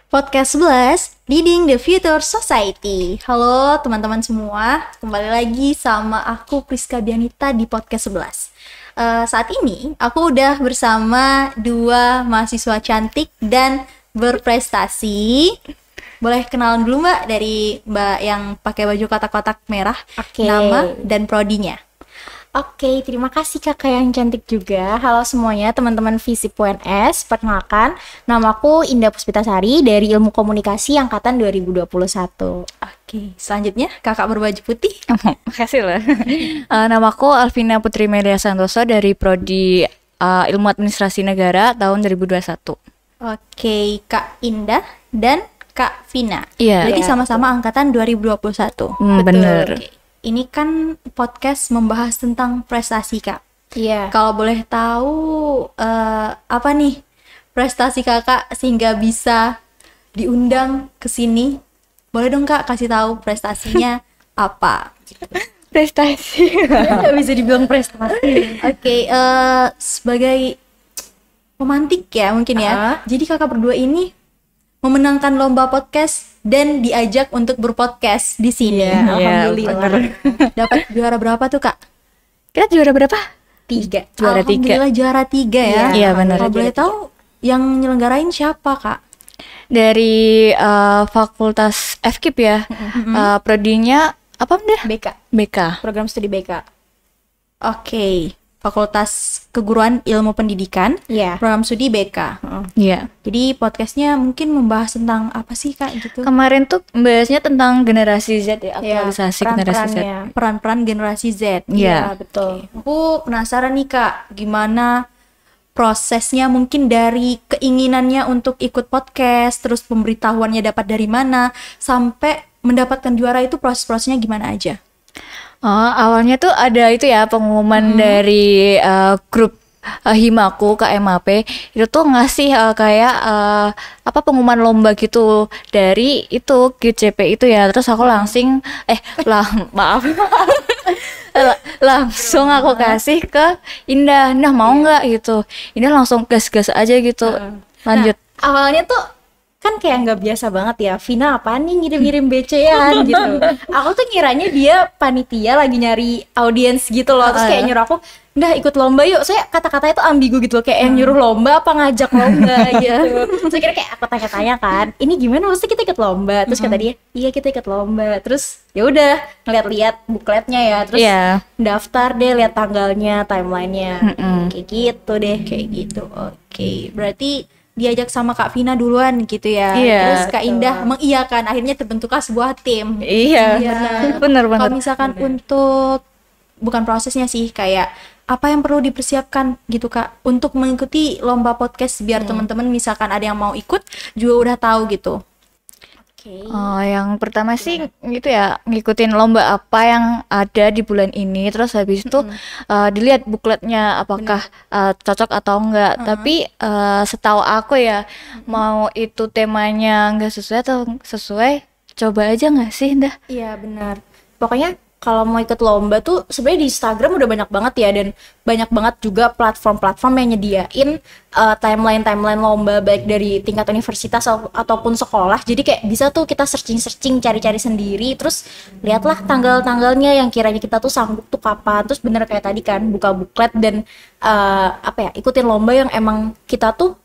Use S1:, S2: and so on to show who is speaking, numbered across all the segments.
S1: Podcast 11, Leading the Future Society. Halo teman-teman semua, kembali lagi sama aku Priska Bianita di Podcast 11. Saat ini aku udah bersama dua mahasiswa cantik dan berprestasi. Boleh kenalan dulu Mbak dari Mbak yang pakai baju kotak-kotak merah, nama dan prodinya.
S2: Oke, terima kasih kakak yang cantik juga. Halo semuanya teman-teman FISIP UNS. Perkenalkan, namaku Indah Puspitasari dari Ilmu Komunikasi Angkatan 2021.
S1: Oke, selanjutnya kakak berbaju putih.
S3: Makasih lah. Namaku Alvina Putri Melia Santoso dari Prodi Ilmu Administrasi Negara tahun 2021.
S1: Oke, Kak Indah dan Kak Vina.
S3: Iya.
S1: Berarti sama-sama angkatan 2021.
S3: Bener.
S1: Oke. Ini kan podcast membahas tentang prestasi, Kak.
S2: Iya.
S1: Kalau boleh tahu apa nih prestasi Kakak sehingga bisa diundang ke sini? Boleh dong Kak kasih tahu prestasinya apa?
S3: Prestasi.
S1: Nggak bisa dibilang prestasi. Oke, sebagai pemantik ya mungkin ya. Jadi Kakak berdua ini memenangkan lomba podcast dan diajak untuk berpodcast di sini. Alhamdulillah. Dapat juara berapa tuh Kak?
S3: Kita juara berapa?
S2: 3.
S3: Juara 3.
S1: Alhamdulillah juara 3 ya.
S3: Iya benar.
S1: Kalau boleh tahu yang nyelenggarain siapa Kak?
S3: Dari Fakultas FKIP ya. Prodinya apa udah? BK.
S2: Program studi BK.
S1: Oke. Fakultas Keguruan Ilmu Pendidikan.
S2: Iya.
S1: Program studi BK.
S3: Iya.
S1: Jadi podcastnya mungkin membahas tentang apa sih Kak gitu?
S3: Kemarin tuh bahasnya tentang generasi Z ya, aktualisasi generasi Z.
S1: Peran-peran generasi Z.
S3: Iya,
S2: betul.
S1: Aku penasaran nih Kak, gimana prosesnya mungkin dari keinginannya untuk ikut podcast, terus pemberitahuannya dapat dari mana, sampai mendapatkan juara itu proses-prosesnya gimana aja?
S3: Oh, awalnya tuh ada itu ya pengumuman dari grup Himaku KMAP itu tuh ngasih kayak apa pengumuman lomba gitu dari itu GCP itu ya, terus aku langsung langsung aku kasih ke Indah, mau nggak gitu. Indah langsung gas-gas aja gitu. Lanjut.
S2: Nah, awalnya tuh kan kayak nggak biasa banget ya, Vina apaan nih ngirim-ngirim BC-an gitu. Aku tuh ngiranya dia panitia lagi nyari audiens gitu loh, terus kayak nyuruh aku, "Udah ikut lomba yuk." Saya kata-katanya tuh ambigu gitu loh, kayak yang nyuruh lomba apa ngajak lomba gitu. Saya kira kayak aku tanya-tanya kan, "Ini gimana mesti kita ikut lomba?" Terus kata dia, "Iya kita ikut lomba." Terus ya udah ngeliat-liat bukletnya ya, terus daftar deh, lihat tanggalnya, timelinenya, kayak gitu deh.
S1: Kayak gitu. Oke, berarti diajak sama Kak Vina duluan gitu ya.
S3: Iya,
S1: terus Kak Indah mengiyakan, akhirnya terbentuklah sebuah tim.
S3: Iya, benar banget.
S1: Kalau misalkan untuk bukan prosesnya sih, kayak apa yang perlu dipersiapkan gitu Kak untuk mengikuti lomba podcast biar teman-teman misalkan ada yang mau ikut juga udah tahu gitu.
S3: Oh, yang pertama sih gitu ya, ngikutin lomba apa yang ada di bulan ini, terus habis itu dilihat bukletnya apakah cocok atau enggak. Tapi setahu aku ya, mau itu temanya enggak sesuai atau sesuai, coba aja nggak sih, Dah?
S2: Iya benar. Pokoknya kalau mau ikut lomba tuh sebenarnya di Instagram udah banyak banget ya, dan banyak banget juga platform-platform yang nyediain timeline lomba baik dari tingkat universitas ataupun sekolah. Jadi kayak bisa tuh kita searching cari-cari sendiri, terus lihatlah tanggal-tanggalnya yang kiranya kita tuh sanggup tuh kapan. Terus bener kayak tadi kan, buka buklet dan ikutin lomba yang emang kita tuh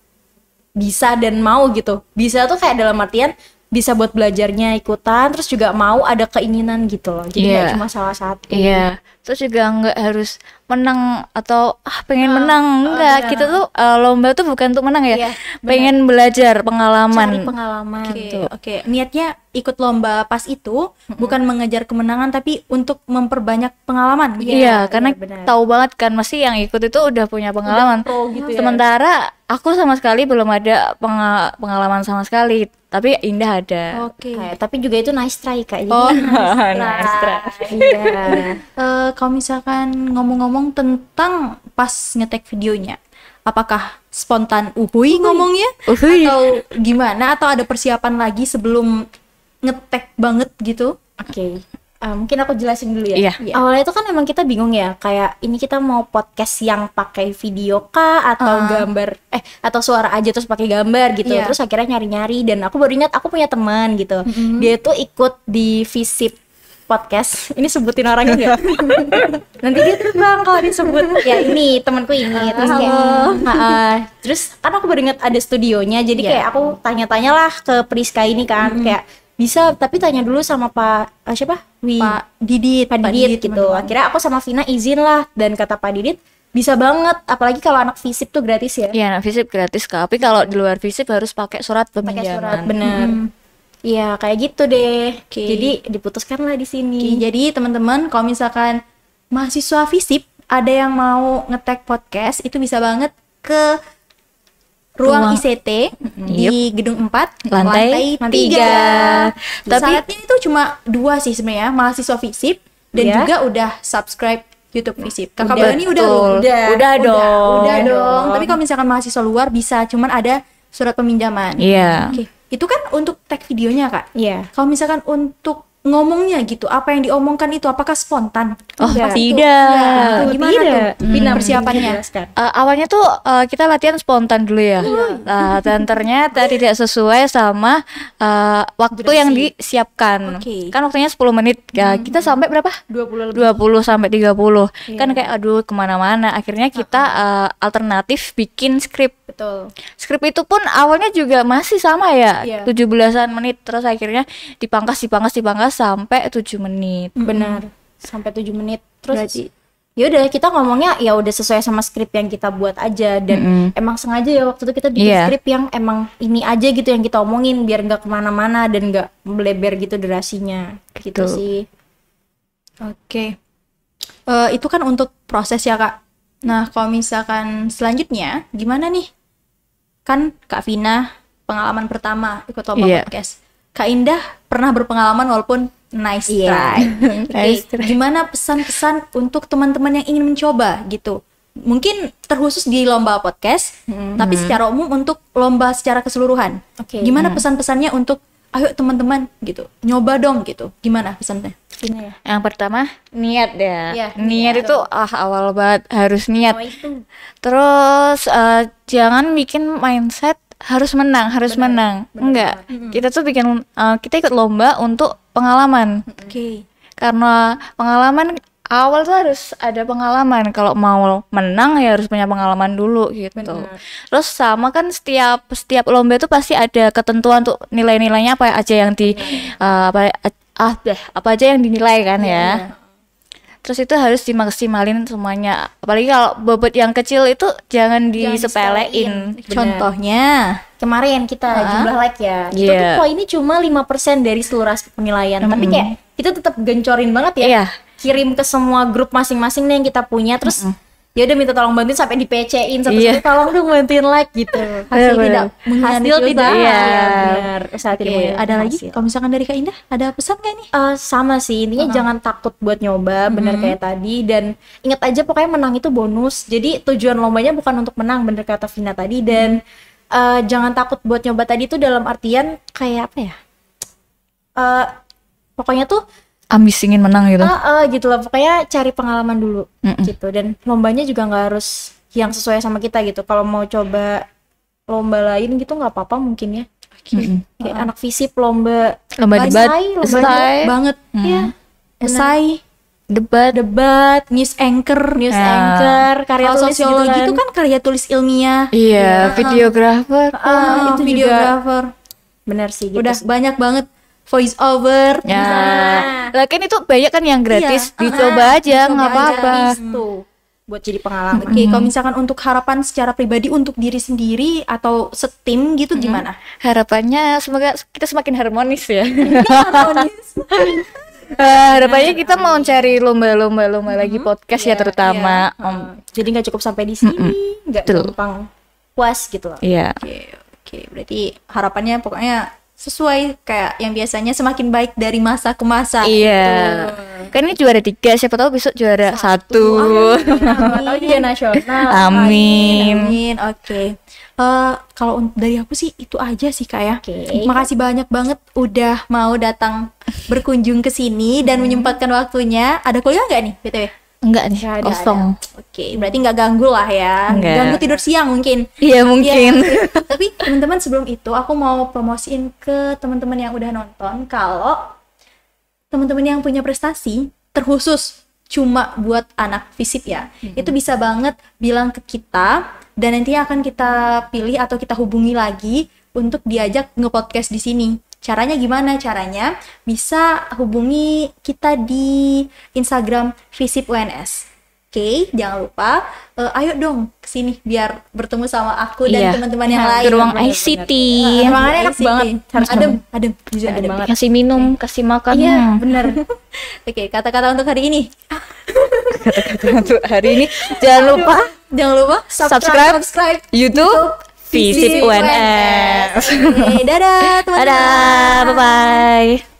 S2: bisa dan mau gitu. Bisa tuh kayak dalam artian bisa buat belajarnya ikutan, terus juga mau ada keinginan gitu loh. Jadi nggak cuma salah satu.
S3: Iya. Terus juga nggak harus menang atau pengen menang, enggak. Kita tuh lomba tuh bukan untuk menang ya. Pengen belajar pengalaman.
S2: Cari pengalaman.
S1: Oke. Niatnya ikut lomba pas itu bukan mengejar kemenangan tapi untuk memperbanyak pengalaman.
S3: Iya, karena tahu banget kan masih yang ikut itu udah punya pengalaman.
S2: Gitu
S3: Sementara aku sama sekali belum ada pengalaman sama sekali. Tapi Indah ada.
S1: Oke.
S2: Tapi juga itu nice try Kak. Jadi
S3: Nice try.
S2: Iya.
S1: Kalau misalkan ngomong-ngomong tentang pas ngetek videonya, apakah spontan ngomongnya? Atau gimana? Atau ada persiapan lagi sebelum ngetek banget gitu?
S2: Oke. Mungkin aku jelasin dulu ya.
S3: Iya.
S2: Awalnya itu kan emang kita bingung ya, kayak ini kita mau podcast yang pakai video kah atau gambar atau suara aja terus pakai gambar gitu.
S1: Iya.
S2: Terus akhirnya nyari-nyari dan aku baru ingat aku punya teman gitu. Dia tuh ikut di Visip podcast. Ini sebutin orangnya enggak? Nanti dia terbang kalau disebut. Ya ini temanku ini. Terus kayak terus kan aku baru ingat ada studionya. Jadi kayak aku tanya-tanyalah ke Priska ini kan kayak bisa, tapi tanya dulu sama Pak siapa?
S1: Pak Didit
S2: gitu.
S1: teman-teman.
S2: Akhirnya aku sama Vina izin lah, dan kata Pak Didit bisa banget, apalagi kalau anak FISIP tuh gratis ya.
S3: Iya, anak FISIP gratis, tapi kalau di luar FISIP harus pakai surat
S2: Pakai surat,
S3: peminjaman.
S2: bener. Iya, kayak gitu deh.
S1: Oke.
S2: Jadi diputuskan lah di sini.
S1: Oke, jadi teman-teman kalau misalkan mahasiswa FISIP ada yang mau nge-tag podcast itu bisa banget ke ruang ICT di gedung 4
S3: Lantai
S1: 3.
S3: Tapi-
S1: Syaratnya itu cuma 2 sih sebenarnya, mahasiswa FISIP dan
S2: Iya.
S1: juga udah subscribe YouTube FISIP. Kakak
S2: Udah,
S1: Bani udah
S3: betul.
S1: belum?
S3: Udah dong.
S1: Udah dong. Tapi kalau misalkan mahasiswa luar bisa, cuman ada surat peminjaman.
S3: Iya.
S1: Oke, itu kan untuk tag videonya, Kak.
S2: Iya.
S1: Kalau misalkan untuk ngomongnya gitu, apa yang diomongkan itu apakah spontan?
S3: Oh,
S2: Enggak.
S3: tidak.
S1: Ya, gimana
S2: Tidak.
S1: tuh
S2: Vina,
S1: persiapannya?
S2: jelaskan.
S3: Awalnya tuh kita latihan spontan dulu ya. Dan ternyata tidak sesuai sama waktu yang disiapkan.
S1: Oke.
S3: Kan waktunya 10 menit. Ya, kita sampai berapa?
S2: 20 lebih.
S3: 20 sampai 30. Kan kayak aduh kemana-mana. Akhirnya kita alternatif bikin skrip.
S2: Betul.
S3: Skrip itu pun awalnya juga masih sama ya,
S2: Iya.
S3: 17-an menit. Terus akhirnya dipangkas sampai 7 menit.
S2: Benar. Sampai 7 menit. Terus
S1: Berarti-
S2: ya udah kita ngomongnya ya udah sesuai sama skrip yang kita buat aja, dan emang sengaja ya waktu itu kita bikin
S3: Iya.
S2: skrip yang emang ini aja gitu yang kita omongin biar nggak kemana-mana dan nggak melebar gitu durasinya gitu
S3: Betul.
S2: sih.
S1: Oke. Itu kan untuk proses ya, Kak. Nah, kalau misalkan selanjutnya gimana nih? Kan Kak Vina pengalaman pertama ikut lomba
S3: Iya.
S1: podcast. Kak Indah pernah berpengalaman walaupun nice
S2: Iya.
S1: try. Oke,
S3: Nice try.
S1: gimana pesan-pesan untuk teman-teman yang ingin mencoba gitu? Mungkin terkhusus di lomba podcast, tapi secara umum untuk lomba secara keseluruhan.
S2: Oke.
S1: Gimana pesan-pesannya untuk ayo teman-teman gitu, nyoba dong gitu. Gimana pesannya?
S2: Vina ya.
S3: Yang pertama niat ya.
S2: Iya,
S3: Niat itu awal banget harus niat.
S2: Oh, itu.
S3: Terus jangan bikin mindset harus menang. Enggak. Kita tuh kita ikut lomba untuk pengalaman.
S1: Oke.
S3: Karena pengalaman awal tuh harus ada pengalaman. Kalau mau menang ya harus punya pengalaman dulu gitu. Terus sama kan setiap lomba itu pasti ada ketentuan tuh nilai-nilainya apa aja yang apa aja yang dinilai kan ya. Terus itu harus dimaksimalin semuanya. Apalagi kalau bobot yang kecil itu jangan disepelein.
S1: Contohnya,
S2: Kemarin kita jumlah like ya. Itu tuh
S3: Iya.
S2: poinnya cuma 5% dari seluruh aspek penilaian. Tapi kayak kita tetap gencorin banget ya.
S3: Iya.
S2: Kirim ke semua grup masing-masing nih yang kita punya, terus ya udah minta tolong bantuin sampai di PC-in
S3: Iya.
S2: satu-satu, tolong dong bantuin like gitu.
S1: hasil
S3: Bener.
S1: tidak mengkhianati
S2: Hasil tidak
S1: usaha.
S3: Iya.
S2: benar. Usaha tidak
S1: Oke,
S2: mengkhianati
S1: ada lagi?
S2: hasil.
S1: Kalau misalkan dari Kak Indah, ada pesan nggak nih?
S2: Sama sih, intinya jangan takut buat nyoba, bener kayak tadi, dan ingat aja pokoknya menang itu bonus. Jadi tujuan lombanya bukan untuk menang, bener kata Vina tadi, dan jangan takut buat nyoba tadi tuh dalam artian kayak apa ya? Pokoknya tuh
S3: Ambisi ingin menang gitu.
S2: gitu lah, pokoknya cari pengalaman dulu gitu, dan lombanya juga nggak harus yang sesuai sama kita gitu. Kalau mau coba lomba lain gitu nggak apa-apa mungkin ya. Kayak anak FISIP lomba
S3: Lomba debat,
S1: Banyak banget. Ya. Esai,
S3: debat.
S1: news anchor,
S2: anchor, karya
S1: Kalau
S2: tulis
S1: sosiologi
S2: gitu
S1: itu kan karya tulis ilmiah.
S3: Iya, videografer.
S1: Itu
S2: juga.
S1: videografer.
S2: Benar sih gitu.
S1: Udah banyak banget voice over.
S3: Ya. Lah kan itu banyak kan yang gratis,
S1: Iya.
S3: dicoba aja nggak apa-apa.
S2: Tuh buat jadi pengalaman.
S1: Oke, kalau misalkan untuk harapan secara pribadi untuk diri sendiri atau setim gitu gimana?
S3: Harapannya semoga kita semakin harmonis ya. Harapannya kita mau cari lomba-lomba lagi podcast ya terutama.
S2: Jadi nggak cukup sampai di sini, nggak
S3: Betul.
S2: gampang puas gitu loh.
S3: Iya.
S1: Oke, berarti harapannya pokoknya sesuai kayak yang biasanya semakin baik dari masa ke masa.
S3: Iya. Kan ini juara 3, siapa tahu besok juara 1.
S2: Tahu dia nasional.
S3: Amin.
S1: Amin. Oke. Kalau dari aku sih itu aja sih Kak ya.
S2: Oke.
S1: Makasih banyak banget udah mau datang berkunjung ke sini dan menyempatkan waktunya. Ada kuliah nggak nih BTW?
S3: Enggak nih,
S2: Nggak ada,
S3: kosong.
S1: Oke, berarti nggak ganggu lah ya.
S3: Nggak.
S1: Ganggu tidur siang mungkin.
S3: Iya mungkin.
S1: Iya. Tapi teman-teman sebelum itu aku mau promosiin ke teman-teman yang udah nonton kalau teman-teman yang punya prestasi terkhusus cuma buat anak FISIP ya. Itu bisa banget bilang ke kita dan nanti akan kita pilih atau kita hubungi lagi untuk diajak nge-podcast di sini. Caranya gimana? Caranya bisa hubungi kita di Instagram FISIP UNS. Oke, jangan lupa, ayo dong kesini biar bertemu sama aku dan
S3: Iya.
S1: teman-teman yang
S3: Ke
S1: lain.
S3: ruang
S2: bener-bener.
S3: ICT.
S2: Ruangannya enak
S1: ICT.
S2: banget. Harus
S1: adem, jujur
S2: Adem
S1: adem.
S2: banget.
S3: Kasih minum, kasih makan.
S1: Iya, bener. Oke, kata-kata untuk hari ini.
S3: Kata-kata untuk hari ini. Jangan lupa
S1: Jangan lupa
S3: subscribe YouTube Visip UNS.
S1: Oke, dadah teman-teman.
S3: Dadah, bye-bye.